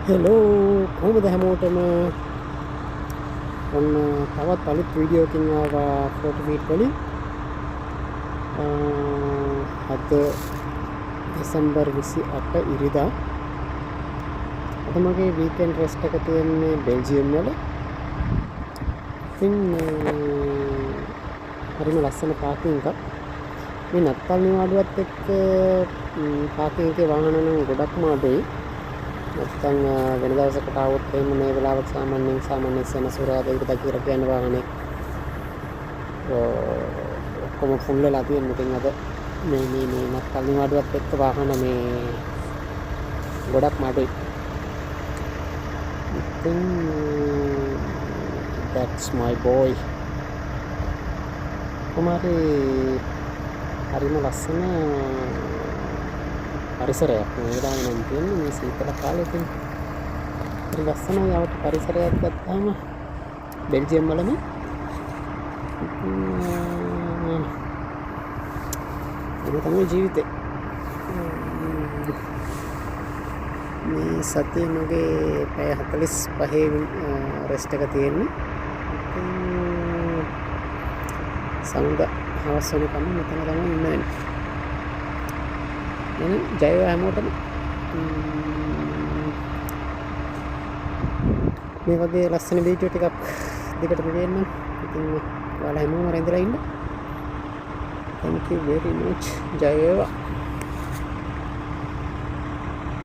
Hello කොහොමද හැමෝටම ඔන්න තවත් අලුත් වීඩියෝ එකකින් ආවා ෆොටෝ ෆීඩ් වලින් අද දෙසැම්බර් 28 ඉරිදා අද මගේ වීකෙන්ඩ් රෙස්ට් එක තියෙන්නේ බෙල්ජියම් වල ඉතින් හරිම ලස්සන පාකින් එකක් මේ නත්තල් නිවාඩුවත් එක්ක පාකින් එකේ වාහන නම් ගොඩක්ම අඩුයි නැත්නම් වෙන දවසකට આવොත් එහෙම මේ වෙලාවට සාමාන්‍යයෙන් සෙනසුරාදා ඉරිදා කියලා කියන වාහනේ ඔක්කොම ෆුල් වෙලා තියෙනවා. ඉතින් අද මේ නත්තල් නිවාඩුවත් එක්ක වාහන මේ ගොඩක්ම අඩුයි. ඉතින් that's my boy. කොමාරි හරිම ලස්සන පරිසරයක් මේ වෙලාවේ නම් තියෙන්නේ මේ සීතල කාලේ ඉතින් හරි ලස්සනයි යවට පරිසරයක් ගත්තාම බෙල්ජියම් වලම ඒක තමයි ජීවිතේ මේ සතියේ මගේ පැය 45 රෙස්ට් එක තියෙන්නේ සමුද හවස් වෙනකම් මෙතන තමයි ඉන්න වෙන්නේ ජය හැමෝටම මේ වගේ ලස්සන වීඩියෝ ටිකක් දිගටම දෙන්න. ඉතින් ඔයාලා හැමෝම රැඳලා ඉන්න. Thank you very much. ජය වේවා.